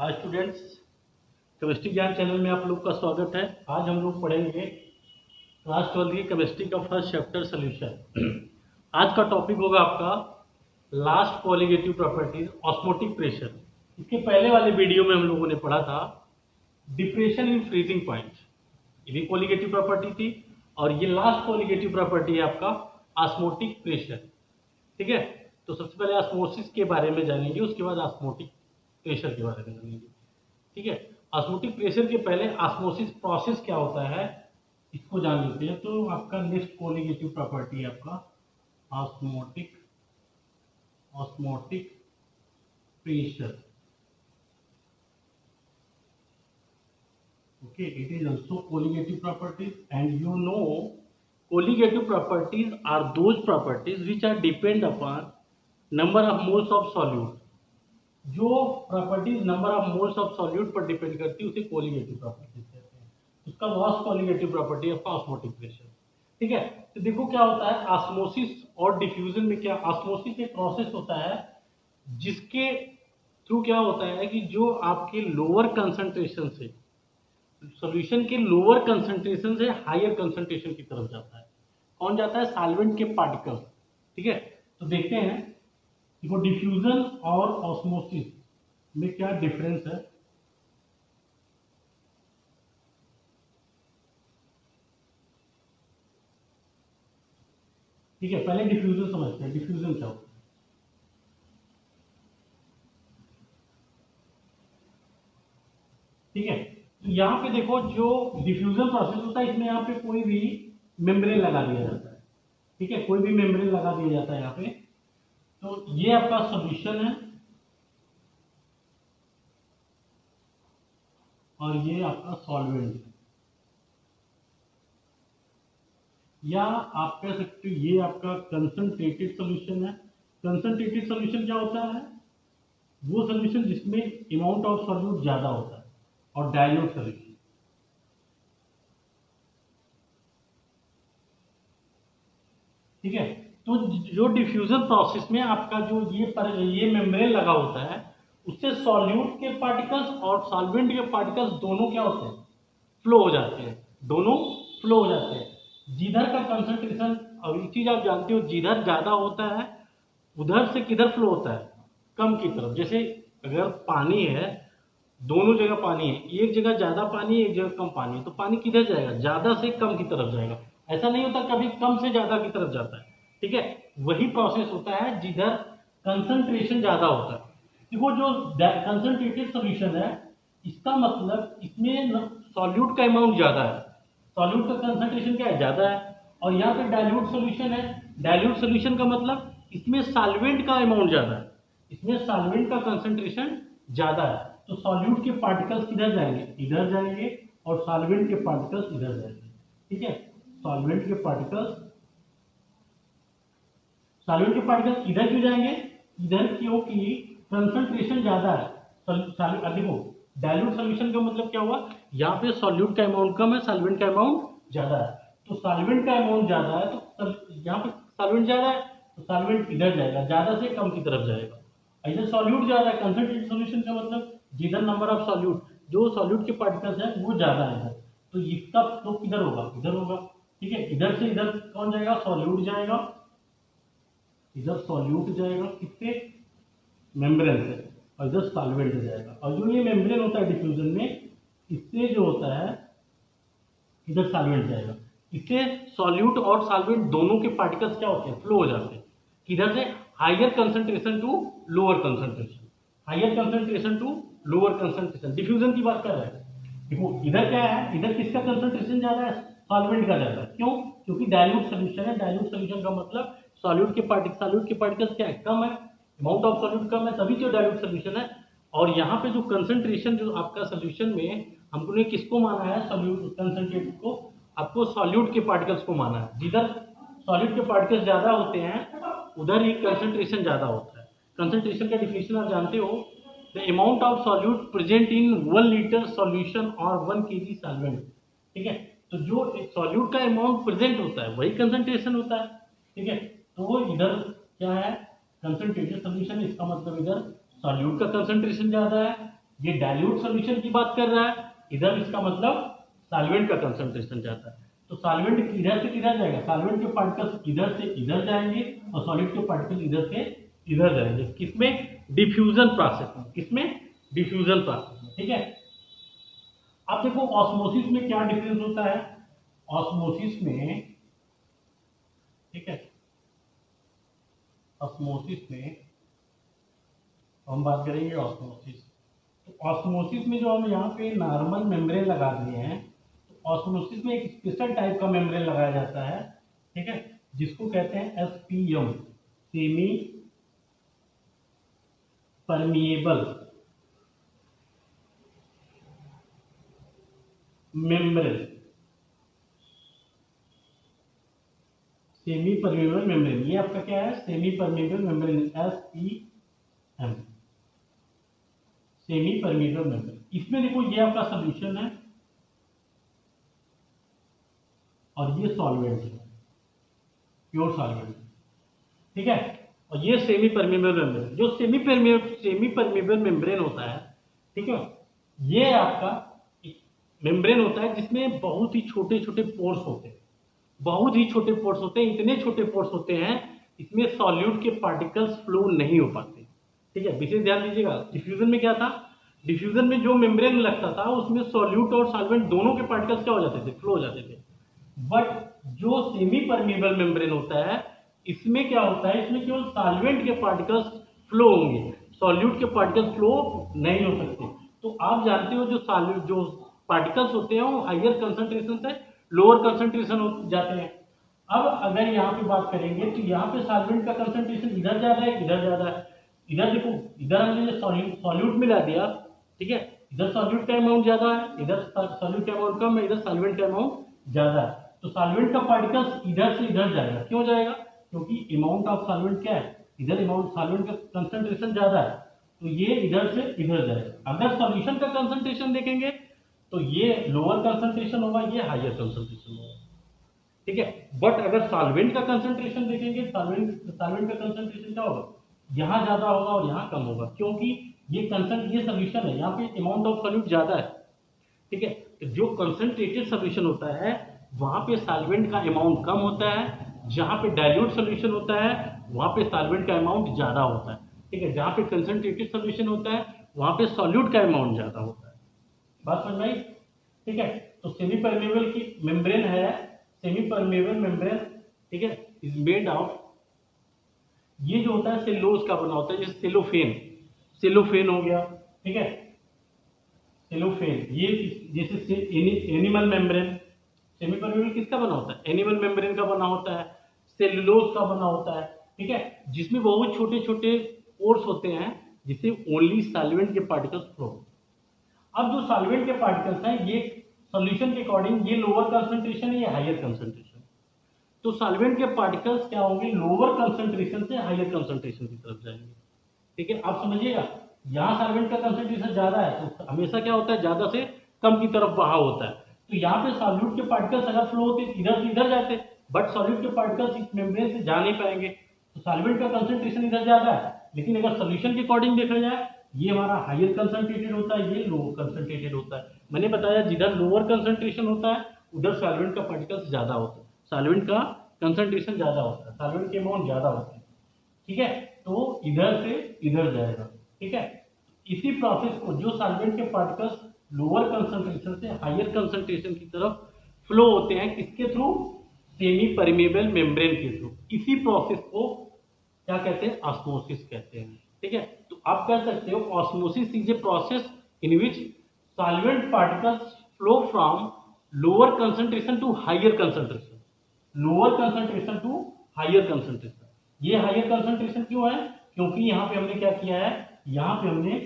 Hi students, chemistry ज्ञान channel में आप लोग का स्वागत है। आज हम लोग पढ़ेंगे क्लास 12 की केमिस्ट्री का फर्स्ट चैप्टर सोल्यूशन। आज का टॉपिक होगा आपका last colligative properties osmotic pressure. इसके पहले वाले वीडियो में हम लोगों ने पढ़ा था डिप्रेशन इन फ्रीजिंग पॉइंट, ये भी कोलिगेटिव प्रॉपर्टी थी। और ये लास्ट कोलिगेटिव प्रॉपर्टी है आपका ऑस्मोटिक प्रेशर। ठीक है, तो सबसे पहले ऑस्मोसिस के बारे में जानेंगे, उसके बाद ऑस्मोटिक प्रेशर के बारे में जानेंगे। ठीक है, ऑस्मोटिक प्रेशर के पहले ऑस्मोसिस प्रोसेस क्या होता है इसको जान लेते हैं। तो आपका नेक्स्ट कोलिगेटिव प्रॉपर्टी है आपका osmotic osmotic pressure. Okay, it is also colligative properties, and you know colligative properties are those properties which are depend upon number of moles of solute। जो properties number of moles of solute पर depend करती है उसे colligative properties कहते हैं। उसका lost colligative property है osmotic pressure. ठीक है, तो देखो क्या होता है ऑस्मोसिस और डिफ्यूजन में। क्या ऑस्मोसिस एक प्रोसेस होता है जिसके थ्रू क्या होता है कि जो आपके लोअर कंसंट्रेशन से सॉल्यूशन के लोअर कंसंट्रेशन से हायर कंसंट्रेशन की तरफ जाता है। कौन जाता है? सॉल्वेंट के पार्टिकल्स। ठीक है, तो देखते हैं देखो डिफ्यूजन और ऑस्मोसिस में क्या डिफरेंस है। ठीक है, पहले डिफ्यूजन समझते हैं। डिफ्यूजन क्या होता है? ठीक है, तो यहाँ पे देखो जो डिफ्यूजन प्रोसेस होता है इसमें यहाँ पे कोई भी मेम्ब्रेन लगा दिया जाता है। ठीक है, कोई भी मेम्ब्रेन लगा दिया जाता है यहाँ पे। तो ये आपका सॉल्यूशन है और ये आपका सॉल्वेंट है, या आप कह सकते हो ये आपका कंसंट्रेटेड सॉल्यूशन है। कंसंट्रेटेड सॉल्यूशन क्या होता है? वो सॉल्यूशन जिसमें अमाउंट ऑफ सॉल्यूट ज्यादा होता है। और डाइल्यूट सॉल्यूशन, ठीक है, तो जो डिफ्यूजन प्रोसेस में आपका जो ये मेम्ब्रेन लगा होता है उससे सॉल्यूट के पार्टिकल्स और सॉल्वेंट के पार्टिकल्स दोनों क्या होते हैं? फ्लो हो जाते हैं। दोनों फ्लो हो जाते हैं। जिधर का कंसंट्रेशन, अब एक चीज आप जानते हो, जिधर ज्यादा होता है उधर से किधर फ्लो होता है? कम की तरफ। जैसे अगर पानी है, दोनों जगह पानी है, एक जगह ज्यादा पानी है एक जगह कम पानी है, तो पानी किधर जाएगा? ज्यादा से कम की तरफ जाएगा। ऐसा नहीं होता कभी कम से ज्यादा की तरफ जाता है। ठीक है, वही प्रोसेस होता है जिधर कंसंट्रेशन ज्यादा होता है। देखो जो कंसंट्रेटेड सॉल्यूशन है इसका मतलब इसमें सॉल्यूट का अमाउंट ज्यादा है, सॉल्यूट का कंसंट्रेशन क्या है? ज्यादा है। और यहाँ पे डाइल्यूट सॉल्यूशन है। डाइल्यूट सॉल्यूशन का मतलब इसमें सॉल्वेंट का अमाउंट ज्यादा है, इसमें सॉल्वेंट का कंसंट्रेशन ज्यादा है। तो सॉल्यूट के पार्टिकल्स किधर जाएंगे? इधर जाएंगे, और सॉल्वेंट के पार्टिकल्स इधर जाएंगे। ठीक है, सॉल्वेंट के पार्टिकल्स इधर क्यों जाएंगे? इधर क्योंकि कंसंट्रेशन ज्यादा है। देखो डाइल्यूट सॉल्यूशन का मतलब क्या हुआ? यहाँ पे सॉल्यूट का अमाउंट कम है, सॉल्वेंट का अमाउंट ज्यादा है। तो सॉल्वेंट का अमाउंट ज्यादा है तो यहाँ पे सॉल्वेंट ज्यादा है तो सॉल्वेंट इधर जाएगा, ज्यादा से कम की तरफ जाएगा। इधर सॉल्यूट ज्यादा है, कंसंट्रेटेड सॉल्यूशन का मतलब जिधर नंबर ऑफ सॉल्यूट, जो सॉल्यूट के पार्टिकल्स है वो ज्यादा है इधर, तो इसका फ्लो किधर होगा? इधर होगा। ठीक है, इधर से इधर कौन जाएगा? सॉल्यूट जाएगा। इधर सॉल्यूट जाएगा किससे? मेम्ब्रेन से, और इधर सॉल्वेंट जाएगा। और जो ये मेम्ब्रेन होता है डिफ्यूजन में, इससे जो होता है इधर सॉल्वेंट जाएगा। इससे सॉल्यूट और सॉल्वेंट दोनों के पार्टिकल्स क्या होते हैं? फ्लो हो जाते हैं। किधर से? Higher concentration to lower concentration, higher concentration to lower concentration. Diffusion की बात कर रहे हैं। देखो इधर क्या है? इधर किसका कंसंट्रेशन ज्यादा है? सॉल्वेंट का ज्यादा है। क्यों? क्योंकि डाइल्यूट सॉल्यूशन है। डाइल्यूट सॉल्यूशन का मतलब सॉल्यूट के पार्टिकल्स क्या है? कम है, अमाउंट ऑफ सॉल्यूट कम है, तभी तो डाइल्यूट सॉल्यूशन है। और यहाँ पे जो कंसंट्रेशन जो आपका सॉल्यूशन में हमने किसको माना है? सॉल्यूट कंसंट्रेट को, आपको सॉल्यूट के पार्टिकल्स को माना है। जिधर सॉल्यूट के पार्टिकल्स ज्यादा होते हैं उधर ही कंसंट्रेशन ज्यादा होता है। कंसंट्रेशन का डिफिनेशन आप जानते हो, the amount of solute present in 1 litre solution और 1 kg सॉल्वेंट। ठीक है, तो जो सॉल्यूट का अमाउंट प्रेजेंट होता है वही कंसंट्रेशन होता है। ठीक है, तो इधर क्या है? कंसंट्रेटेड सॉल्यूशन, इसका मतलब इधर सॉल्यूट का कंसंट्रेशन ज्यादा है, ये डाइल्यूट सॉल्यूशन की बात कर रहा है, इधर इसका मतलब सॉल्वेंट का कंसंट्रेशन जाता है। तो सॉल्वेंट इधर से किधर जाएगा, सॉल्वेंट के पार्टिकल्स इधर से इधर जाएंगे और सॉलिड के पार्टिकल इधर से इधर जाएंगे। किसमें? डिफ्यूजन प्रोसेस में। किसमें? डिफ्यूजन प्रोसेस में। ठीक है। अब देखो ऑस्मोसिस में क्या डिफरेंस होता है। ऑस्मोसिस में, ठीक है, ऑस्मोसिस में हम बात करेंगे ऑस्मोसिस। तो ऑस्मोसिस में जो हम यहाँ पे नॉर्मल मेम्ब्रेन लगा दिए हैं, तो ऑस्मोसिस में एक स्पेशल टाइप का मेम्ब्रेन लगाया जाता है, ठीक है, जिसको कहते हैं SPM, semi permeable membrane. Semi permeable membrane, ये आपका क्या है? Semi permeable membrane, SPM, semi permeable membrane. इसमें देखो ये आपका सॉल्यूशन है और ये सॉल्वेंट है, प्योर सॉल्वेंट, ठीक है। और ये सेमी परमिएबल मेम्ब्रेन, जो सेमी परमिएबल मेम्ब्रेन होता है, ठीक है, ये आपका मेम्ब्रेन होता है जिसमें बहुत ही छोटे छोटे पोर्स होते हैं, बहुत ही छोटे पोर्स होते हैं, इतने छोटे पोर्स होते हैं इसमें सॉल्यूट के पार्टिकल्स फ्लो नहीं हो पाते, ठीक है। विशेष ध्यान दीजिएगा। डिफ्यूजन में क्या था? डिफ्यूजन में जो मेम्ब्रेन लगता था उसमें सॉल्यूट और सॉल्वेंट दोनों के पार्टिकल्स क्या हो जाते थे? फ्लो हो जाते थे। बट जो सेमी परमिएबल मेम्ब्रेन होता है, इसमें क्या होता है? इसमें केवल सॉल्वेंट के पार्टिकल्स फ्लो होंगे, सॉल्यूट के पार्टिकल्स फ्लो नहीं हो सकते। तो आप जानते हो जो सॉल्यूट जो पार्टिकल्स होते हैं वो हायर कंसंट्रेशन से लोअर कंसंट्रेशन हो जाते हैं। अब अगर यहाँ पे बात करेंगे तो यहाँ पे सॉल्वेंट का कंसंट्रेशन इधर ज्यादा है, इधर ज्यादा है। इधर देखो, इधर हमने सॉल्यूट मिला दिया, ठीक है, इधर सॉल्यूट का अमाउंट ज्यादा है, इधर सॉल्यूट का अमाउंट कम है, इधर सॉल्वेंट का अमाउंट ज्यादा है। तो सॉल्वेंट का पार्टिकल्स इधर से इधर जाएगा। क्यों जाएगा? क्योंकि अमाउंट ऑफ सॉल्वेंट क्या है? इधर अमाउंट सॉल्वेंट का कंसंट्रेशन ज्यादा है, तो ये इधर से इधर जाएगा। अगर सॉल्यूशन का कंसंट्रेशन देखेंगे तो ये लोअर कंसंट्रेशन होगा, ये हायर कंसंट्रेशन होगा, ठीक है। बट अगर सॉल्वेंट का कंसंट्रेशन देखेंगे, सॉल्वेंट का कंसंट्रेशन क्या होगा? यहाँ ज्यादा होगा और यहाँ कम होगा, क्योंकि ये सॉल्यूशन है, यहाँ पे अमाउंट ऑफ सॉल्यूट ज्यादा है, ठीक है। तो जो कंसंट्रेटेड सॉल्यूशन होता है वहां पे सॉल्वेंट का अमाउंट कम होता है, जहां पे डाइल्यूट सॉल्यूशन होता है वहां पे सॉल्वेंट का अमाउंट ज्यादा होता है, ठीक है। जहां पे कंसंट्रेटेड सॉल्यूशन होता है वहां पे सॉल्यूट का अमाउंट ज्यादा होता है। बात समझ में आई? ठीक है। तो सेमी परमेबल की मेम्ब्रेन है, सेमी परमेबल मेम्ब्रेन, ठीक है, इज मेड ऑफ, ये जो होता है सेलुलोज का बना होता है, जैसे सेलोफेन हो गया, ठीक है, सेलोफेन। ये जैसे एनिमल मेम्ब्रेन, सेमी परमेबल किसका बना होता है? एनिमल मेम्ब्रेन का बना होता है, सेलुलोज का बना होता है, ठीक है, जिसमें बहुत छोटे छोटे पोर्स होते हैं जिससे ओनली सॉल्वेंट के पार्टिकल्स फ्लो। अब जो सॉल्वेंट के पार्टिकल्स हैं ये सॉल्यूशन के अकॉर्डिंग ये लोअर कंसंट्रेशन है, ये हायर कंसंट्रेशन। तो सॉल्वेंट के पार्टिकल्स क्या होंगे? लोअर कंसंट्रेशन से हायर कंसंट्रेशन की तरफ जाएंगे, ठीक है। आप समझिएगा, यहाँ सॉल्वेंट का कंसंट्रेशन ज्यादा है तो हमेशा क्या होता है? ज्यादा से कम की तरफ बहाव होता है। तो यहाँ पे सॉल्यूट के पार्टिकल्स अगर फ्लो होते इधर से इधर जाते, बट सॉल्यूट के पार्टिकल्स इस मेम्ब्रेन से जा नहीं पाएंगे, तो सॉल्वेंट का कंसंट्रेशन इधर ज्यादा है। लेकिन अगर सोल्यूशन के अकॉर्डिंग देखा जाए, ये हमारा हायर कंसंट्रेटेड होता है, ये लोअर कंसंट्रेटेड होता है। मैंने बताया जिधर लोअर कंसंट्रेशन होता है उधर सॉल्वेंट का पार्टिकल्स ज्यादा होता है, सॉल्वेंट का कंसंट्रेशन ज्यादा होता है, सॉल्वेंट के अमाउंट ज्यादा होते हैं, ठीक है। तो इधर से इधर जाएगा, ठीक है। इसी प्रोसेस को जो सॉल्वेंट के पार्टिकल्स लोअर कंसंट्रेशन से हायर कंसंट्रेशन की तरफ फ्लो होते हैं, किसके थ्रू? सेमी परमेबल मेम्ब्रेन के थ्रू। इसी प्रोसेस को क्या कहते हैं? ऑस्मोसिस कहते हैं, ठीक है। तो आप कह सकते हो osmosis is a process in which solvent particles flow from lower concentration to higher concentration, lower concentration to higher concentration. ये हायर कंसंट्रेशन क्यों है? क्योंकि यहां पे हमने क्या किया है? यहां पे हमने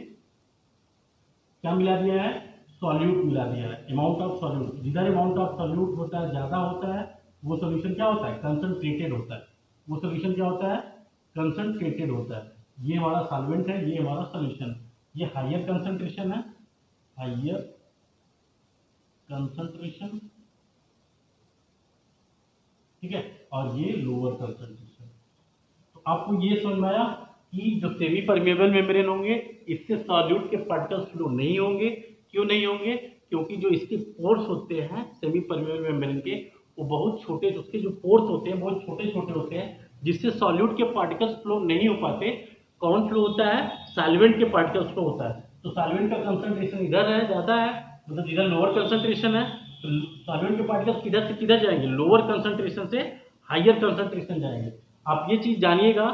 क्या मिला दिया है? सॉल्यूट मिला दिया है, अमाउंट ऑफ सॉल्यूट। जिधर अमाउंट ऑफ सॉल्यूट होता है ज्यादा होता है वो सॉल्यूशन क्या होता है? कंसंट्रेटेड होता है। वो सॉल्यूशन क्या होता है? कंसंट्रेटेड होता है। ये हमारा सॉल्वेंट है, ये हमारा सॉल्यूशन है। ये हायर कंसंट्रेशन है, हायर कंसंट्रेशन, ठीक है, और ये लोअर कंसंट्रेशन। तो आपको ये समझ में आया कि जो सेमी परमेबल मेम्ब्रेन होंगे इससे सॉल्यूट के पार्टिकल्स फ्लो नहीं होंगे। क्यों नहीं होंगे? क्योंकि जो इसके पोर्स होते हैं सेमी परमेबल मेम्ब्रेन के, वो बहुत छोटे, उसके जो पोर्स होते हैं बहुत छोटे छोटे होते हैं, जिससे सॉल्यूट के पार्टिकल्स फ्लो नहीं हो पाते। कौन फ्लो होता है? सॉल्वेंट के पार्टिकल्स फ्लो होता है। तो सॉल्वेंट का कंसंट्रेशन इधर है, ज़्यादा है, मतलब इधर लोअर कंसंट्रेशन है, तो सॉल्वेंट के पार्टिकल्स किधर से किधर जाएंगे? लोअर कंसंट्रेशन से हायर कंसंट्रेशन जाएंगे। आप ये चीज़ जानिएगा,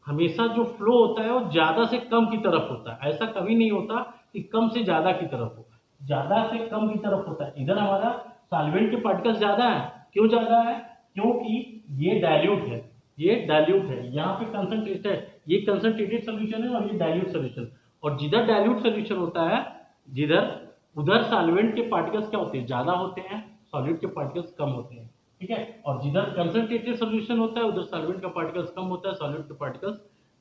हमेशा जो फ्लो होता है वो ज़्यादा से कम की तरफ होता है। ऐसा कभी नहीं होता कि कम से ज़्यादा की तरफ हो, ज़्यादा से कम की तरफ होता है। इधर हमारा सॉल्वेंट के पार्टिकल्स ज़्यादा है। क्यों ज़्यादा है? क्योंकि ये डाइल्यूट है, ये डाइल्यूट है, यहाँ पे कंसंट्रेटेड, ये कंसंट्रेटेड सोल्यूशन है और ये डाइल्यूट सोल्यूशन। और जिधर डाइल्यूट सोल्यूशन होता है, जिधर उधर सॉल्वेंट के पार्टिकल्स क्या होते हैं? ज़्यादा होते हैं, सॉल्यूट के पार्टिकल्स कम होते हैं। ठीक है। और जिधर कंसंट्रेटेड सोल्यूशन होता है उधर सॉल्वेंट का पार्टिकल्स कम होता है, सॉल्वेंट के पार्टिकल्स,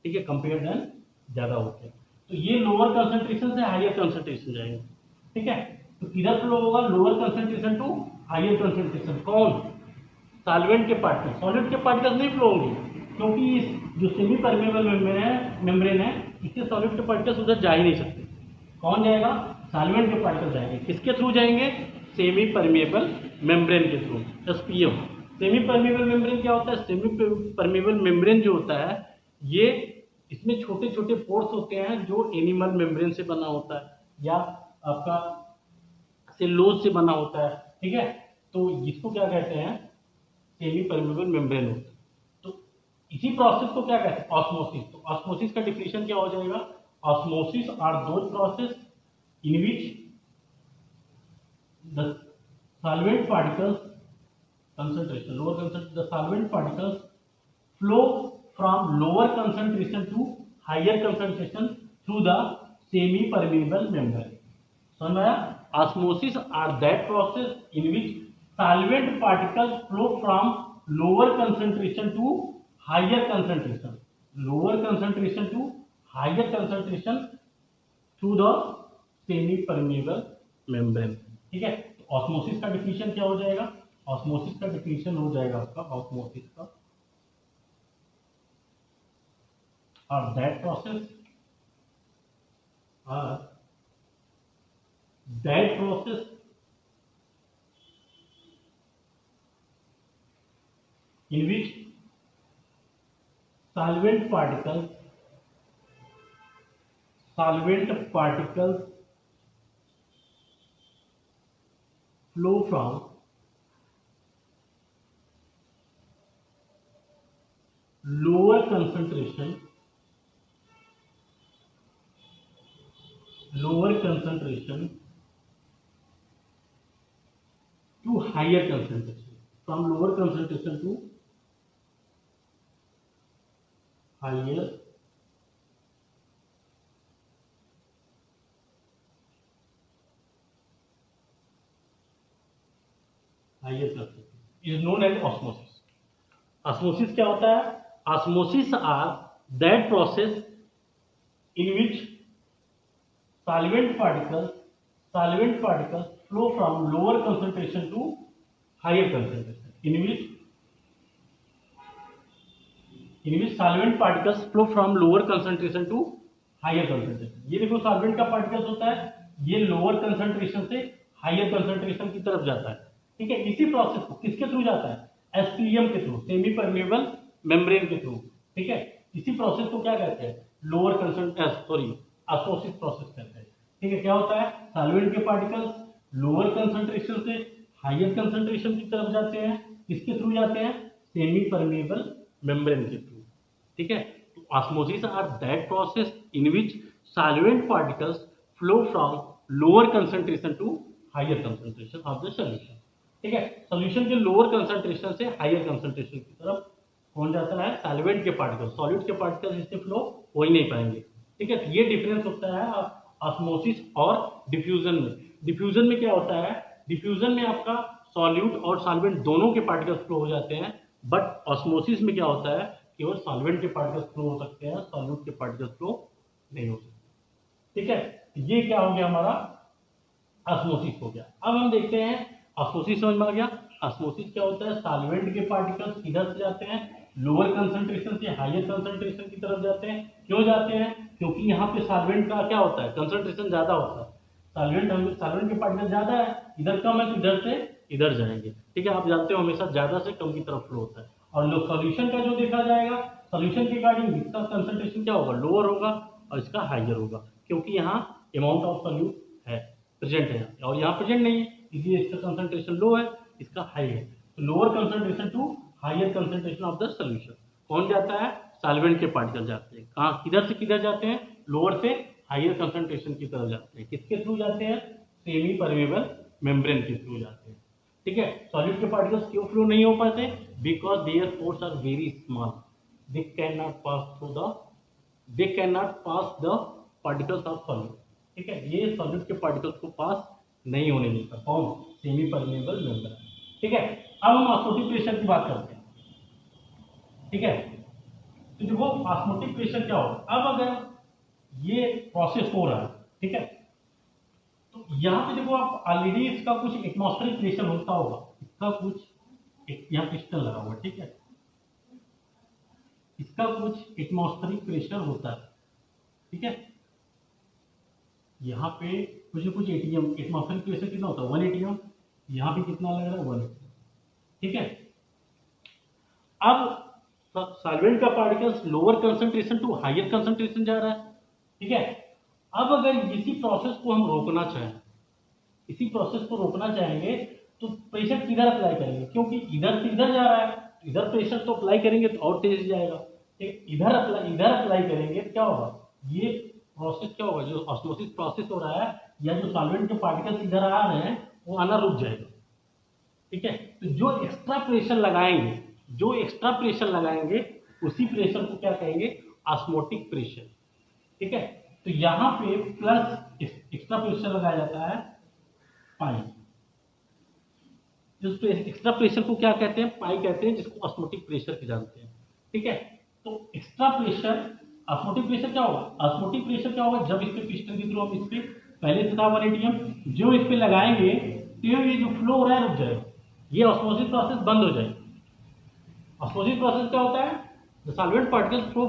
ठीक है, कंपेयर देन ज़्यादा होते हैं। तो ये लोअर कंसंट्रेशन से हायर कंसंट्रेशन जाएंगे। ठीक है। तो किधर फ्लो होगा? Lower concentration to higher concentration. कौन? सॉल्वेंट के पार्टिकल्स। सॉल्वेंट के पार्टिकल्स नहीं फ्लो होंगे, क्योंकि इस जो सेमी परमेबल मेम्ब्रेन है इससे सॉल्वेंट के पार्टिकल्स उधर जा ही नहीं सकते। कौन जाएगा? सॉल्वेंट के पार्टिकल्स जाएंगे। किसके थ्रू जाएंगे? सेमी परमेबल मेम्ब्रेन के through, SPM. Semi permeable membrane क्या होता है? सेमी परमेबल मेम्ब्रेन जो होता है, ये इसमें छोटे छोटे पोर्स होते हैं जो एनिमल मेम्ब्रेन से बना होता है या आपका सेलुलोज से बना होता है। ठीक है। तो इसको क्या कहते हैं? सेमी परमेबल मेम्ब्रेन होता है। तो इसी प्रोसेस को क्या कहते हैं? ऑस्मोसिस। तो ऑस्मोसिस का डिफिनेशन क्या हो जाएगा? Osmosis are those process in which the solvent particles concentration, lower concentration, the solvent particles flow from lower concentration to higher concentration through the semi permeable membrane. समझ में आया? Osmosis are that process in which solvent particles flow from lower concentration to higher concentration, lower concentration to higher concentration through the semi permeable membrane. ठीक है। तो osmosis का definition क्या हो जाएगा? ऑस्मोसिस का डिफिनेशन हो जाएगा आपका, ऑस्मोसिस का, और that process in which solvent particles flow from lower concentration to higher concentration, from lower concentration to higher is known as osmosis. Osmosis क्या होता है? Osmosis are that process in which solvent particles flow from lower concentration to higher concentration. In which solvent particles flow from lower concentration to higher concentration. ये देखो solvent का particles होता है, ये lower concentration से higher concentration की तरफ जाता है। ठीक है। इसी प्रोसेस को किसके थ्रू जाता है? एसपीएम के थ्रू, सेमी परमेबल मेम्ब्रेन के थ्रू। ठीक है। इसी प्रोसेस को क्या कहते हैं? लोअर ऑस्मोसिस प्रोसेस कहते हैं। ठीक है। क्या होता है? सॉल्वेंट के पार्टिकल्स लोअर कंसंट्रेशन से हायर कंसंट्रेशन की तरफ जाते हैं। किसके थ्रू जाते हैं? सेमी परमेबल मेम्ब्रेन के थ्रू। ठीक है। तो osmosis are that process in which solvent particles flow from lower concentration to higher concentration of the solution. ठीक है। सॉल्यूशन के लोअर कंसंट्रेशन से हायर कंसंट्रेशन की तरफ कौन जाता है? सॉल्वेंट के पार्टिकल्स। सॉल्यूट के पार्टिकल्स इससे फ्लो हो ही नहीं पाएंगे। ठीक है। तो ये डिफरेंस होता है ऑस्मोसिस और डिफ्यूजन में। डिफ्यूजन में क्या होता है? डिफ्यूजन में आपका सॉल्यूट और सॉल्वेंट दोनों के पार्टिकल्स फ्लो हो जाते हैं, बट ऑस्मोसिस में क्या होता है? केवल सॉल्वेंट के पार्टिकल्स फ्लो हो सकते हैं, सॉल्यूट के पार्टिकल्स फ्लो नहीं हो सकते। ठीक है। ये क्या हो गया? हमारा ऑस्मोसिस हो गया। अब हम देखते हैं ऑस्मोसिस समझ में आ गया। ऑस्मोसिस क्या होता है? सॉल्वेंट के पार्टिकल्स किधर से जाते हैं? लोअर कंसंट्रेशन से हायर कंसंट्रेशन की तरफ जाते हैं। क्यों जाते हैं? क्योंकि यहाँ पे सॉल्वेंट का क्या होता है, कंसंट्रेशन ज्यादा होता है। सॉल्वेंट के पार्टिकल ज्यादा है, इधर कम है तो इधर से इधर जाएंगे। ठीक है, आप जानते हो हमेशा ज्यादा से कम की तरफ फ्लो होता है। और लोग सॉल्यूशन का जो देखा जाएगा, सॉल्यूशन के अकॉर्डिंग इसका कंसंट्रेशन क्या होगा, लोअर होगा और इसका हाइयर होगा, क्योंकि यहाँ अमाउंट ऑफ सॉल्यूट है, प्रेजेंट है, और यहाँ प्रेजेंट नहीं है, इसलिए इसका कंसंट्रेशन लो है, इसका हाई है। तो lower concentration to higher concentration of the solution कौन जाता है, सॉल्वेंट के पार्टिकल जाते हैं। कहाँ, किधर से किधर जाते हैं, लोअर से हाइयर कंसंट्रेशन की तरफ जाते हैं। किसके थ्रू जाते हैं, सेमी परमेबल मेम्ब्रेन के थ्रू जाते हैं। ठीक है, सॉलिड के पार्टिकल्स क्यों फ्लो नहीं हो पाते, because their pores are very small, they can not pass the particles of solid. ठीक है, ये सॉलिड के पार्टिकल्स को पास नहीं होने देता, कौन, सेमी परमेबल मेम्ब्रेन। ठीक है, अब हम ऑस्मोटिक प्रेशर की बात करते हैं। ठीक है, तो देखो ऑस्मोटिक प्रेशर क्या होगा। अब अगर ये प्रोसेस हो रहा है, ठीक है, तो यहाँ पे देखो आप ऑलरेडी इसका कुछ एटमॉस्फेरिक प्रेशर होता होगा, इसका कुछ यहाँ पिस्टन लगा हुआ है, ठीक है, इसका कुछ एटमॉस्फेरिक प्रेशर होता है। ठीक है, यहाँ पे कुछ एटीएम एटमॉस्फेरिक प्रेशर कितना होता है, 1 एटीएम, यहाँ पे कितना लग रहा है, 1 एटीएम। ठीक है, अब सॉल्वेंट का particles lower concentration to higher concentration जा रहा है। ठीक है, अब अगर इसी प्रोसेस को हम रोकना चाहें, इसी प्रोसेस को रोकना चाहेंगे तो प्रेशर किधर अप्लाई करेंगे, क्योंकि इधर से इधर जा रहा है, इधर प्रेशर तो अप्लाई करेंगे तो और तेज जाएगा। इधर अप्लाई करेंगे तो क्या होगा, ये प्रोसेस क्या होगा, जो ऑस्मोसिस प्रोसेस हो रहा है या जो सॉल्वेंट के पार्टिकल्स इधर आ रहे हैं वो आना रुक जाएगा। ठीक है, तो जो एक्स्ट्रा प्रेशर लगाएंगे उसी प्रेशर को क्या कहेंगे, ऑस्मोटिक प्रेशर। ठीक है, तो यहाँ पे प्लस एक्स्ट्रा प्रेशर लगाया जाता है पाई। इस एक्स्ट्रा प्रेशर को क्या कहते हैं, पाई कहते हैं, जिसको ऑस्मोटिक प्रेशर के जानते हैं। ठीक है, तो एक्स्ट्रा प्रेशर, ऑस्मोटिक प्रेशर क्या होगा, ऑस्मोटिक प्रेशर क्या होगा, जब इस पे पिस्टन के थ्रू हम इस पे पहले से था 1 एटीएम, जो इस पे लगाएंगे तो ये जो फ्लो हो रहा है रुक जाएगा, ये ऑस्मोसिस प्रोसेस बंद हो जाएगी। ऑस्मोसिस प्रोसेस क्या होता है, the solvent particles flow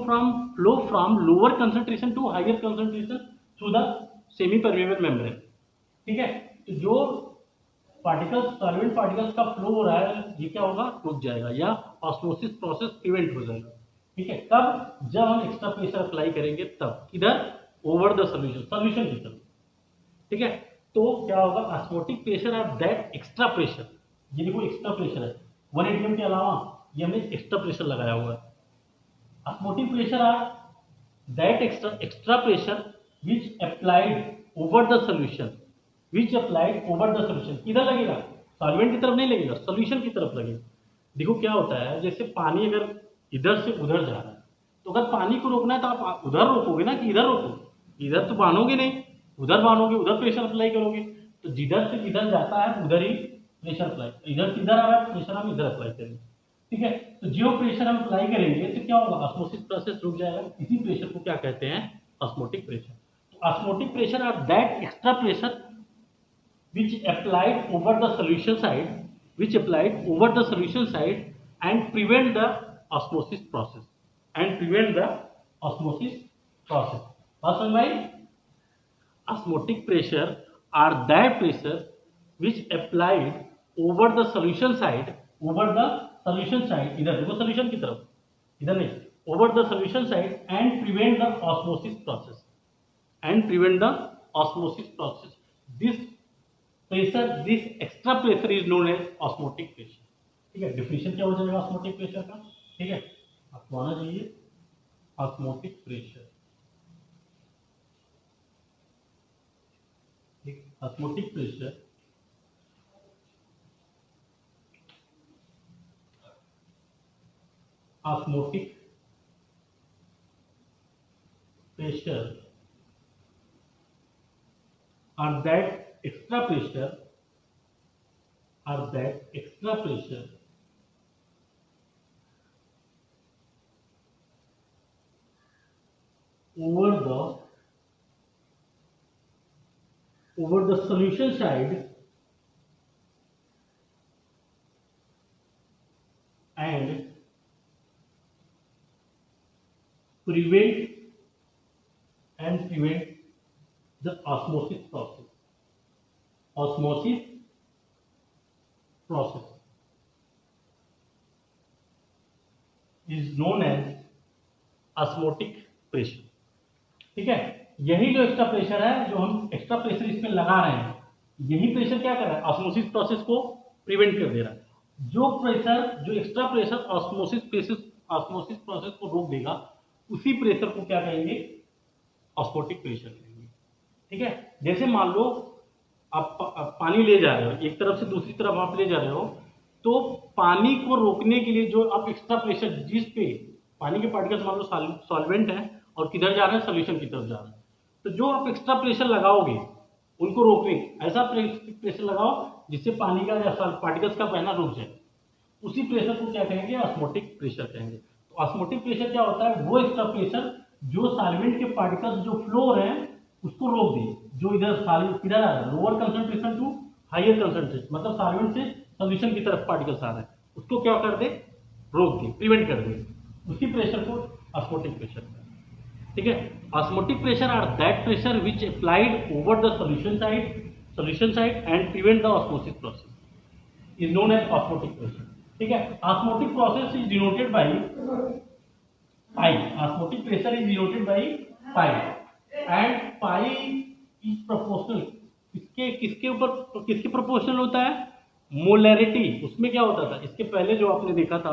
from lower concentration to higher concentration through the semi permeable membrane. ठीक है, तो जो पार्टिकल्स, सॉल्वेंट पार्टिकल्स का फ्लो हो रहा है ये क्या होगा, रुक जाएगा या ऑस्मोसिस प्रोसेस प्रिवेंट हो जाएगा। ठीक है, कब, जब हम एक्स्ट्रा प्रेशर अप्लाई करेंगे तब, इधर ओवर द सॉल्यूशन की तरफ। ठीक है, तो क्या होगा, osmotic pressure are that extra pressure, ये देखो एक्स्ट्रा प्रेशर है, 1 एटीएम के अलावा ये हमने एक्स्ट्रा प्रेशर लगाया हुआ है। Osmotic pressure are that extra pressure which applied over the solution, किधर लगेगा, सॉल्वेंट की तरफ नहीं लगेगा, सॉल्यूशन की तरफ लगेगा। देखो क्या होता है, जैसे पानी अगर इधर से उधर जा रहा है, तो अगर पानी को रोकना है तो आप उधर रोकोगे ना कि इधर रोकोगे, इधर तो बांधोगे नहीं, उधर बांधोगे, उधर प्रेशर अप्लाई करोगे। तो जिधर से जिधर जाता है उधर ही प्रेशर अप्लाई, इधर से इधर आ रहा है प्रेशर हम इधर अप्लाई करेंगे। ठीक है, तो जो प्रेशर हम अप्लाई करेंगे तो क्या होगा, ऑस्मोसिस प्रोसेस रुक जाएगा। इसी प्रेशर को क्या कहते हैं, ऑस्मोटिक प्रेशर। तो osmotic pressure are that extra pressure which applied over the solution side and prevent the osmosis process बात समझ में आई। osmotic pressure are that pressure which applied over the solution side, इधर देखो solution की तरफ, इधर नहीं, over the solution side and prevent the osmosis process. This extra pressure is known as osmotic pressure। ठीक है, डिफिनेशन क्या हो जाएगा ऑस्मोटिक प्रेशर का। ठीक है, आपको आना चाहिए ऑस्मोटिक प्रेशर। ठीक, osmotic pressure are that extra pressure over the solution side and prevent the osmosis process. Osmosis process is known as osmotic pressure. ठीक है, यही जो एक्स्ट्रा प्रेशर है, जो हम एक्स्ट्रा प्रेशर इसमें लगा रहे हैं, यही प्रेशर क्या कर रहा है, ऑस्मोसिस प्रोसेस को प्रिवेंट कर दे रहा है। जो प्रेशर, जो एक्स्ट्रा प्रेशर ऑस्मोसिस प्रोसेस को रोक देगा, उसी प्रेशर को क्या कहेंगे, ऑस्मोटिक प्रेशर कहेंगे। ठीक है, जैसे मान लो आप पानी ले जा रहे हो, एक तरफ से दूसरी तरफ आप ले जा रहे हो, तो पानी को रोकने के लिए जो आप एक्स्ट्रा प्रेशर, जिस पे पानी के पार्टिकल्स मान लो सॉल्वेंट है और किधर जा रहे हैं, सोल्यूशन की तरफ जा रहे हैं, तो जो आप एक्स्ट्रा प्रेशर लगाओगे उनको रोकने, ऐसा प्रेशर लगाओ जिससे पानी का या पार्टिकल्स का बहना रुक जाए, उसी प्रेशर को क्या कहेंगे, ऑस्मोटिक प्रेशर कहेंगे। तो ऑस्मोटिक प्रेशर क्या होता है, वो एक्स्ट्रा प्रेशर जो सॉल्वेंट के पार्टिकल्स जो फ्लो हो रहे हैं उसको रोक दे, जो इधर किधर आ रहा है, lower concentration to higher concentration, मतलब सॉल्वेंट से सोल्यूशन की तरफ पार्टिकल्स आ रहे हैं, उसको क्या कर दे, रोक दे, प्रिवेंट कर दे, उसी प्रेशर को ऑस्मोटिक प्रेशर। ठीक है, osmotic pressure are that pressure which applied over the solution side and prevent the osmosis process is known as osmotic pressure. ठीक है, osmotic process is denoted by pi, osmotic pressure is denoted by pi and pi is proportional, किसके ऊपर, किसके proportional होता है, molarity. उसमें क्या होता था, इसके पहले जो आपने देखा था,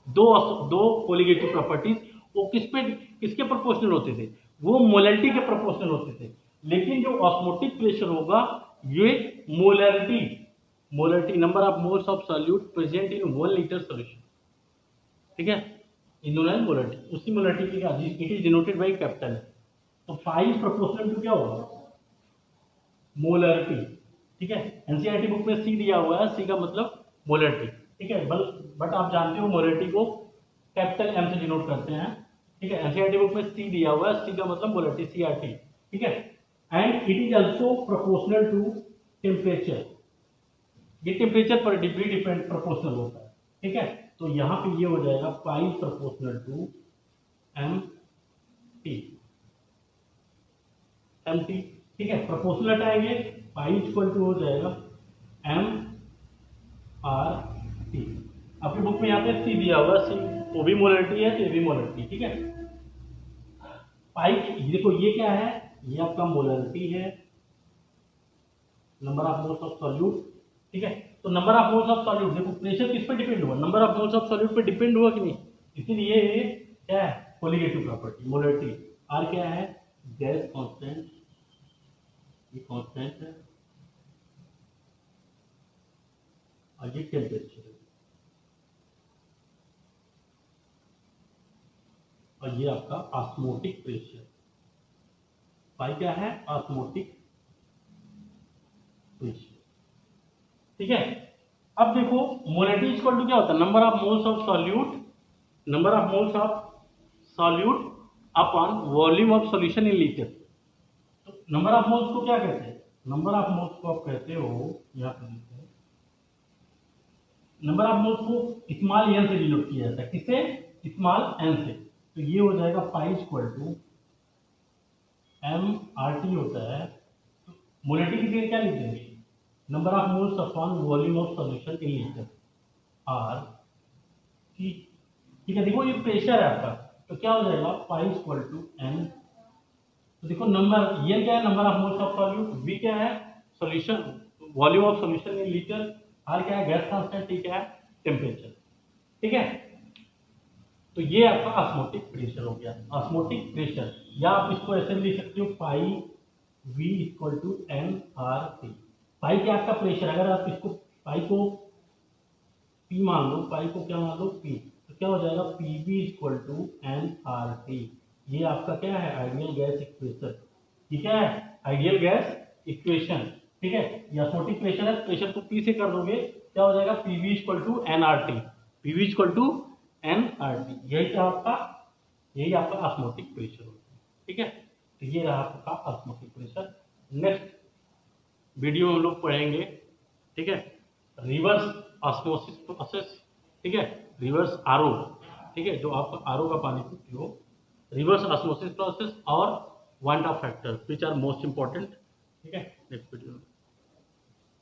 दो कोलिगेटिव प्रॉपर्टीज, वो किसके प्रोपोर्शनल होते थे, वो मोलैरिटी के प्रोपोर्शनल होते थे। लेकिन जो ऑस्मोटिक प्रेशर होगा, ये molarity number of moles of solute present in 1 litre solution. ठीक है, इन दोनों मोलैरिटी, उसी मोलैरिटी की क्या, it is denoted by capital. तो पाई प्रोपोर्शनल टू क्या होगा, मोलैरिटी। ठीक है, एनसीईआरटी बुक में सी दिया हुआ है, सी का मतलब मोलैरिटी। ठीक है, बट आप जानते हो मोलैरिटी को कैपिटल एम से डिनोट करते हैं। ठीक है, एनसीईआरटी बुक में सी दिया हुआ है, सी का मतलब मोलैरिटी, सीआरटी। ठीक है, and it is also proportional to temperature, ये टेम्परेचर पर भी डिपेंड प्रोपोर्शनल होता है। ठीक है, तो यहाँ पे ये हो जाएगा पाई प्रोपोर्शनल टू एम टी। ठीक है, प्रोपोर्शनल हटाएंगे, पाई इक्वल टू हो जाएगा एम आर टी। आपकी बुक में यहाँ पे सी दिया हुआ, सी वो भी मोलैरिटी है, तो ये भी मोलैरिटी। ठीक है, पाई देखो ये क्या है, ये आपका मोलैरिटी है, number of moles of solute. ठीक है, तो number of moles of solute, देखो प्रेशर किस पे डिपेंड हुआ, number of moles of solute पे डिपेंड हुआ कि नहीं, इसीलिए ये क्या है, कोलिगेटिव प्रॉपर्टी मोलैरिटी। आर क्या है, गैस कांस्टेंट, ये कांस्टेंट है, और ये टेम्परेचर है, और ये आपका ऑस्मोटिक प्रेशर। पाई क्या है, ऑस्मोटिक प्रेशर। ठीक है, अब देखो मोलैरिटी इक्वल टू क्या होता है, number of moles of solute upon volume of solution in litre. तो नंबर ऑफ मोल्स को क्या कहते हैं, नंबर ऑफ मोल्स को आप कहते हो, यहाँ पे लिखते हैं, नंबर ऑफ मोल्स को स्मॉल एन से डिनोट किया जाता है, किससे, स्मॉल एन से। तो ये हो जाएगा pi equal to M R T होता है। तो मोलैरिटी की जगह क्या लिख देंगे, number of moles upon volume of solution in litre, R T. ठीक है, देखो ये प्रेशर है आपका, तो क्या हो जाएगा, पाई इक्वल टू एन। तो देखो नंबर, ये क्या है, number of moles of solute, V क्या है, solution, volume of solution in litre, R क्या है, गैस कांस्टेंट, टी क्या है, टेम्परेचर। ठीक है, तो ये आपका ऑस्मोटिक प्रेशर हो गया, ऑस्मोटिक प्रेशर। या आप इसको ऐसे भी लिख सकते हो, P V equal to N R T. P क्या आपका प्रेशर, अगर आप इसको पाई को पी मान लो, पाई को क्या मान लो, पी, तो क्या हो जाएगा, P B equal to N R T. ये आपका क्या है, आइडियल गैस इक्वेशन। ठीक है, आइडियल गैस इक्वेशन। ठीक है, ये ऑस्मोटिक प्रेशर है, प्रेशर को पी से कर दोगे, क्या हो जाएगा, P V equal to N R T, P V equal to N R T. यही आपका ऑस्मोटिक प्रेशर होता है। ठीक है, तो ये रहा आपका ऑस्मोटिक प्रेशर। नेक्स्ट वीडियो में हम लोग पढ़ेंगे, ठीक है, रिवर्स ऑस्मोसिस प्रोसेस। ठीक है, रिवर्स आरओ। ठीक है, जो आप आरओ का पानी पीते हो, रिवर्स ऑस्मोसिस प्रोसेस और वांडा factor which are most important. ठीक है, नेक्स्ट वीडियो.